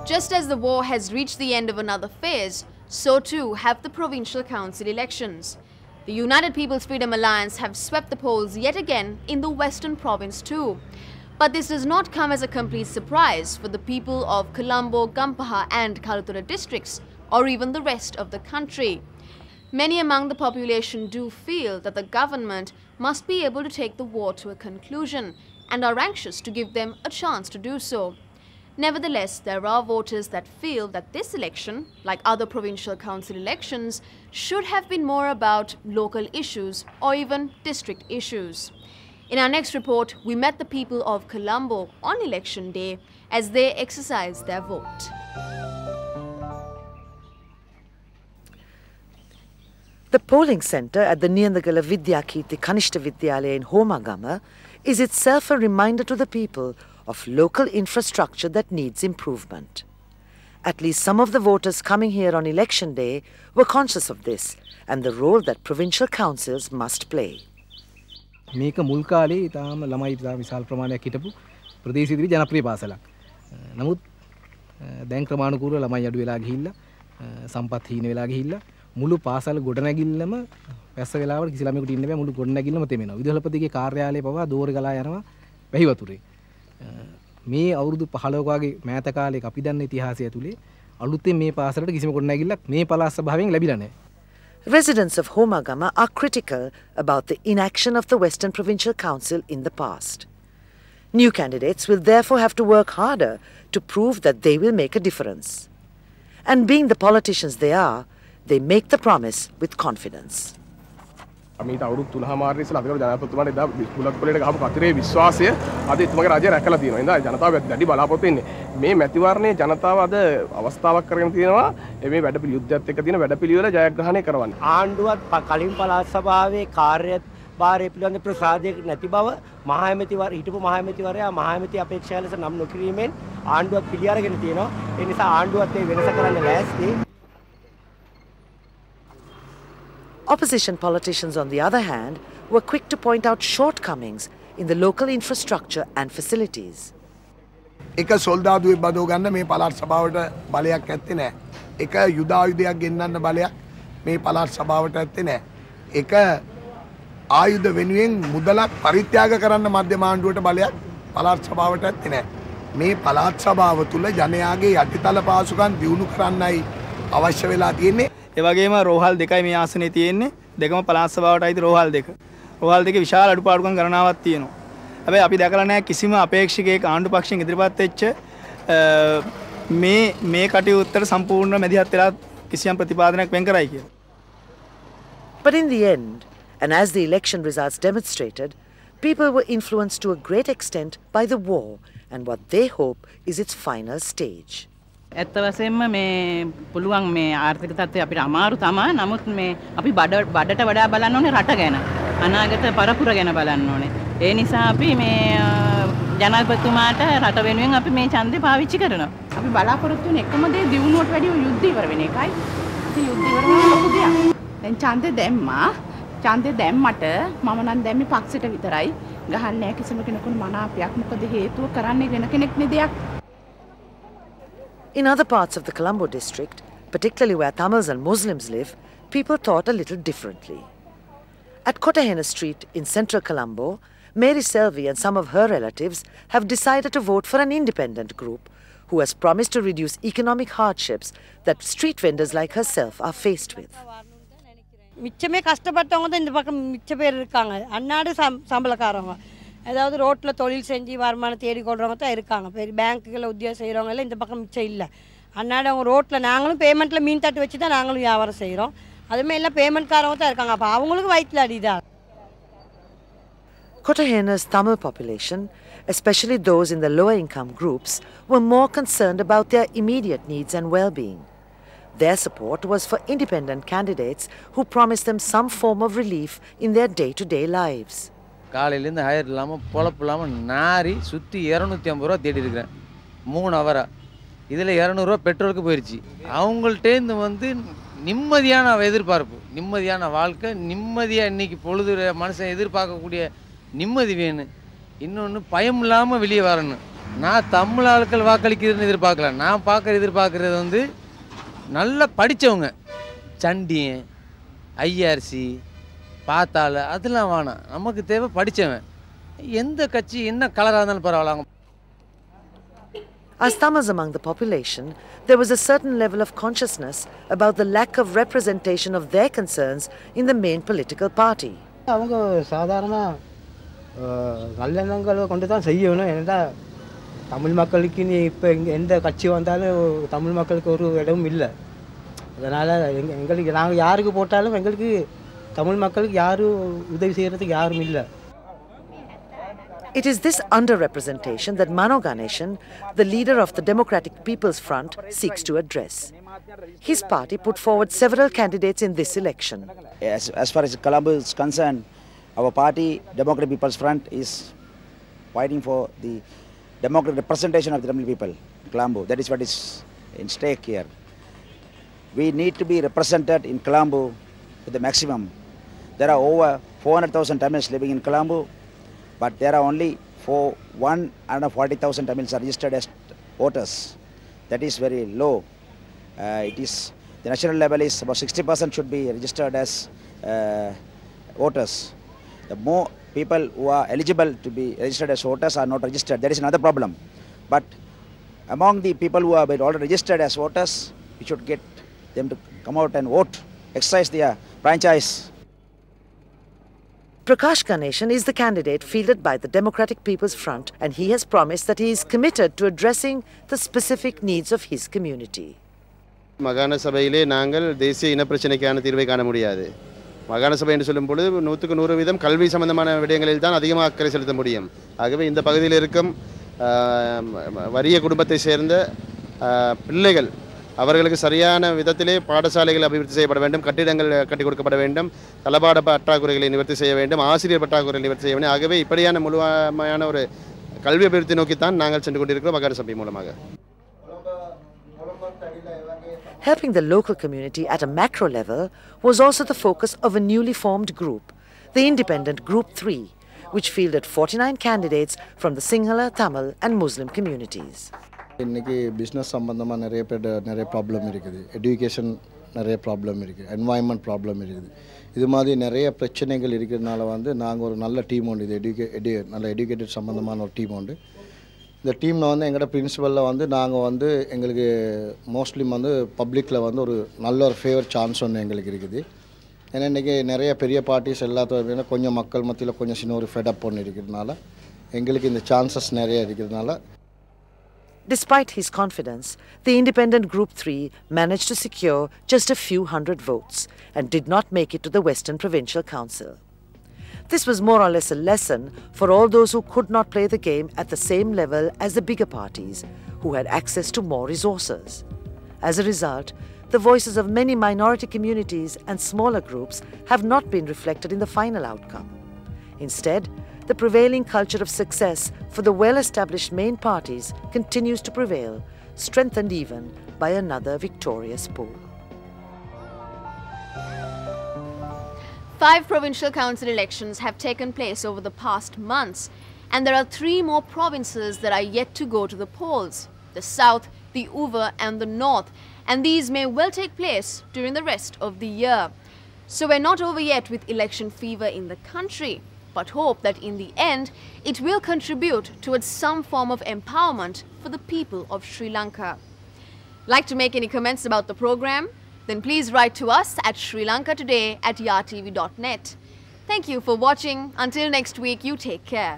Just as the war has reached the end of another phase, so too have the provincial council elections. The United People's Freedom Alliance have swept the polls yet again in the Western Province too. But this does not come as a complete surprise for the people of Colombo, Gampaha and Kalutura districts, or even the rest of the country. Many among the population do feel that the government must be able to take the war to a conclusion and are anxious to give them a chance to do so. Nevertheless, there are voters that feel that this election, like other provincial council elections, should have been more about local issues or even district issues. In our next report, we met the people of Colombo on election day as they exercised their vote. The polling centre at the Niyandagala Vidyakirthi Kanishta Vidyalaya in Homagama is itself a reminder to the people of local infrastructure that needs improvement. At least some of the voters coming here on election day were conscious of this and the role that provincial councils must play. මේක මුල් කාලේ ඊටාම ළමයි විශාල ප්‍රමාණයක් හිටපු ප්‍රදේශයේදී ජනප්‍රිය පාසලක්. නමුත් දැන් ක්‍රමානුකූලව ළමයි අඩු වෙලා ගිහිල්ලා සම්පත් හීන වෙලා ගිහිල්ලා මුළු පාසල ගොඩනැගිල්ලම පැස්ස වෙලාවට කිසි ළමයෙකුට ඉන්න බෑ මුළු ගොඩනැගිල්ලම තෙමෙනවා. විදුහල්පතිගේ කාර්යාලයේ පවා දෝරේ ගලා යනවා වැහි වතුරේ. මේ අවුරුදු 15ක වගේ මෑත කාලයක අපි දන්න ඉතිහාසය ඇතුලේ අලුතෙන් මේ පාසලට කිසිම ගොඩනැගිල්ලක් මේ පළාත් සභාවෙන් ලැබිලා නැහැ. Residents of Homagama are critical about the inaction of the Western Provincial Council in the past. New candidates will therefore have to work harder to prove that they will make a difference. And being the politicians they are, they make the promise with confidence. අමීට අවුරුදු 3මාර ඉස්සලා අපේ ජනාධිපතිතුමාට එදා බුලත් පොලේට ගහපු කතරේ විශ්වාසය අද එතුමාගේ රාජ්‍ය රැකලා තියෙනවා. ඉතින් ජනතාව දැඩි බලාපොරොත්තු වෙන්නේ. මේ මැතිවරණයේ ජනතාව අද අවස්ථාවක් කරගෙන තියෙනවා මේ වැඩපිළිවෙලත් එක්ක තියෙන වැඩපිළිවෙල ජයග්‍රහණය කරවන්න. ආණ්ඩුවත් කලින් පළාත් සභාවේ කාර්යභාරය පිළිබඳ ප්‍රසාදයක් නැති බව හිටපු මහාමැතිවරයා මහාමැති අපේක්ෂා ලෙස නම් නොකිරීමෙන් ආණ්ඩුවත් පිළිඅරගෙන තියෙනවා. ඒ නිසා ආණ්ඩුවත් මේ වෙනස කරන්න ලෑස්ති. Opposition politicians, on the other hand, were quick to point out shortcomings in the local infrastructure and facilities. එක සොල්දාදුවෙක් බදව ගන්න මේ පළාත් සභාවට බලයක් ඇත්තේ නැහැ. එක යුද ආයුධයක් ගෙන්නන්න බලයක් මේ පළාත් සභාවට ඇත්තේ නැහැ. එක ආයුධ වෙනුවෙන් මුදලක් පරිත්‍යාග කරන්න මධ්‍යම ආණ්ඩුවට බලයක් පළාත් සභාවට ඇත්තේ නැහැ. මේ පළාත් සභාව තුල ජනයාගේ යටිතල පාසුකම් දියුණු කරන්නයි අවශ්‍ය වෙලා තියෙන්නේ. ඒ වගේම රෝහල් දෙකයි මේ ආසනේ තියෙන්නේ. දෙකම පළාත් සභාවට අයිති රෝහල් දෙක. රෝහල් දෙකේ විශාල අඩුපාඩුකම් ගණනාවක් තියෙනවා. හැබැයි අපි දැකලා නැහැ කිසිම අපේක්ෂකයෙක් ආණ්ඩු පක්ෂයෙන් ඉදිරිපත් වෙච්ච මේ කටයුත්තට සම්පූර්ණ මැදිහත් වෙලා කිසියම් ප්‍රතිපාදනයක් වෙන් කරයි කියලා. But in the end, and as the election results demonstrated, people were influenced to a great extent by the war and what they hope is its final stage. ඇත්ත වශයෙන්ම මේ පුළුවන් මේ ආර්ථික තත්ත්වය අපිට අමාරු තමයි. නමුත් මේ අපි බඩට වඩා බලන්න ඕනේ රට ගැන. අනාගත පරපුර ගැන බලන්න ඕනේ. ඒ නිසා අපි මේ ජනාධිපතිතුමාට රට වෙනුවෙන් අපි මේ ඡන්දය පාවිච්චි කරනවා. අපි බලාපොරොත්තු වෙන එකම දේ දියුණුවට වැඩිය යුද්ධ ඉවර වෙන එකයි. ඉතින් යුද්ධ ඉවර වෙන ලොකු දෙයක්. දැන් ඡන්දය දැම්මා. ඡන්දය දැම්මට මම නම් දැම්මේ පක්ෂයට විතරයි. ගහන්නේ නැහැ කිසිම කෙනෙකුට මනාපයක්. මොකද හේතුව කරන්නේ වෙන කෙනෙක් නේ දෙයක්. In other parts of the Colombo district, particularly where Tamils and Muslims live, people thought a little differently. At Kotahena Street in central Colombo, Mary Selvi and some of her relatives have decided to vote for an independent group who has promised to reduce economic hardships that street vendors like herself are faced with. மிச்சமே கஷ்டப்பட்டவங்க தான் இந்த பக்கம் மிச்ச பேர் இருக்காங்க. அன்னாடு சம்பளக்காரங்க. அதாவது ரோட்டில் தொழில் செஞ்சு வருமானம் தேடி கொள்றவங்க தான் இருக்காங்க. பெரிய பேங்க்குகளில் உத்தியோகம் செய்கிறவங்க எல்லாம் இந்த பக்கம் மிச்சம் இல்லை. அன்னாடு அவங்க ரோட்டில் நாங்களும் பேமெண்ட்டில் மீன் தட்டு வச்சு தான் நாங்களும் வியாபாரம் செய்கிறோம். அதுமாதிரி எல்லாம் பேமெண்ட்காரவங்க தான் இருக்காங்க. அப்போ அவங்களுக்கு வயிற்றில் அடிதான். Kotahena's Tamil population, especially those in the lower income groups, were more concerned about their immediate needs and well-being. Their support was for independent candidates who promised them some form of relief in their day-to-day lives. காலையிலேருந்து higher இல்லாமல் பொழப்பு இல்லாமல் நாரி சுற்றி 250 ரூபா தேடி இருக்கிறேன் 3 ஹவரா. இதில் 200 ரூபா பெட்ரோலுக்கு போயிடுச்சு. அவங்கள்ட்டேருந்து வந்து நிம்மதியான எதிர்பார்ப்பு, நிம்மதியான வாழ்க்கை, நிம்மதியாக இன்றைக்கி பொழுது மனுஷன் எதிர்பார்க்கக்கூடிய நிம்மதி வேணும். இன்னொன்று பயம் இல்லாமல் வெளியே வரணும். நான் தமிழ் ஆட்கள் வாக்களிக்கிறதுன்னு எதிர்பார்க்கல. நான் எதிர்பார்க்குறது வந்து நல்லா படித்தவங்க, சண்டியன், ஐஆர்சி, பார்த்தால அதெல்லாம் வேணாம். நமக்கு தேவை படித்தவன். எந்த கட்சி என்ன கலராக இருந்தாலும் பரவாயில்ல. As Tamils among the population, there was a certain level of consciousness about the lack of representation of their concerns in the main political party. அவங்க சாதாரண நல்லெண்ணங்களை கொண்டு தான் செய்யணும். ஏன்னா தமிழ் மக்களுக்கு நீ இப்போ எந்த கட்சி வந்தாலும் தமிழ் மக்களுக்கு ஒரு இடமும் இல்லை. அதனால் எங்களுக்கு நாங்கள் யாருக்கு போட்டாலும் எங்களுக்கு தமிழ் மக்களுக்கு யாரும் உதவி செய்கிறதுக்கு யாரும் இல்லை. It is this underrepresentation that Mano Ganeshan, the leader of the Democratic People's Front, seeks to address. His party put forward several candidates in this election. As far as Colombo is concerned, our party, Democratic People's Front, is fighting for the democratic representation of the Tamil people in Colombo. That is what is in stake here. We need to be represented in Colombo to the maximum. There are over 400,000 Tamils living in Colombo, but there are only 140,000 Tamils are registered as voters. That is very low. The national level is about 60% should be registered as voters. The more people who are eligible to be registered as voters are not registered. That is another problem. But among the people who have been already registered as voters, we should get them to come out and vote, exercise their franchise. Prakash Ganeshan is the candidate fielded by the Democratic People's Front, and he has promised that he is committed to addressing the specific needs of his community. மாகாண சபையிலே நாங்கள் தேசிய இன பிரச்சனைக்கான தீர்வை காண முடியாது. மாகாண சபை என்று சொல்லும் பொழுது 100% கல்வி சம்பந்தமான விடயங்களில் தான் அதிகமாக அக்கறை செலுத்த முடியும். ஆகவே இந்த பகுதியில் இருக்கும் வறிய குடும்பத்தை சேர்ந்த பிள்ளைகள் அவர்களுக்கு சரியான விதத்திலே பாடசாலைகள் அபிவிருத்தி செய்யப்பட வேண்டும், கட்டிடங்கள் கட்டி கொடுக்கப்பட வேண்டும், தளபாட பற்றாக்குறைகளை நிவர்த்தி செய்ய வேண்டும், ஆசிரியர் பற்றாக்குறைகளை நிவர்த்தி செய்ய வேண்டும். ஆகவே இப்படியான முழுமையான ஒரு கல்வி அபிவிருத்தி நோக்கித்தான் நாங்கள் சென்று கொண்டிருக்கிறோம் மாகாண சபை மூலமாக. Helping the local community at a macro level was also the focus of a newly formed group, the independent Group 3, which fielded 49 candidates from the Sinhala, Tamil and Muslim communities. இன்னைக்கு பிஸ்னஸ் சம்பந்தமாக நிறைய problem இருக்குது, education நிறைய problem இருக்குது, environment problem இருக்குது. இது மாதிரி நிறைய பிரச்சனைகள் இருக்கிறதுனால வந்து நாங்கள் ஒரு நல்ல டீம் உண்டு, இது நல்ல எஜுகேட்டட் சம்மந்தமான ஒரு டீம் உண்டு. இந்த டீமில் வந்து எங்களோட பிரின்சிபலில் வந்து நாங்கள் வந்து எங்களுக்கு மோஸ்ட்லி வந்து பப்ளிக்கில் வந்து ஒரு நல்ல ஒரு ஃபேவர் சான்ஸ் ஒன்று எங்களுக்கு இருக்குது. ஏன்னா இன்றைக்கி நிறைய பெரிய பார்ட்டிஸ் எல்லாத்தையும் கொஞ்சம் மக்கள் மத்தியில் கொஞ்சம் சின்ன ஒரு ஃபெடப் ஒன்று இருக்கிறதுனால எங்களுக்கு இந்த சான்சஸ் நிறைய இருக்கிறதுனால. Despite his confidence, the independent Group 3 managed to secure just a few hundred votes and did not make it to the Western Provincial Council. This was more or less a lesson for all those who could not play the game at the same level as the bigger parties, who had access to more resources. As a result, the voices of many minority communities and smaller groups have not been reflected in the final outcome. Instead, the prevailing culture of success for the well-established main parties continues to prevail, strengthened even by another victorious poll. 5 provincial council elections have taken place over the past months, and there are 3 more provinces that are yet to go to the polls: the south, the Uva and the north, and these may well take place during the rest of the year. So we're not over yet with election fever in the country, but hope that in the end it will contribute towards some form of empowerment for the people of Sri Lanka. Like to make any comments about the program? Then please write to us at srilankatoday@yartv.net. Thank you for watching. Until next week, you take care.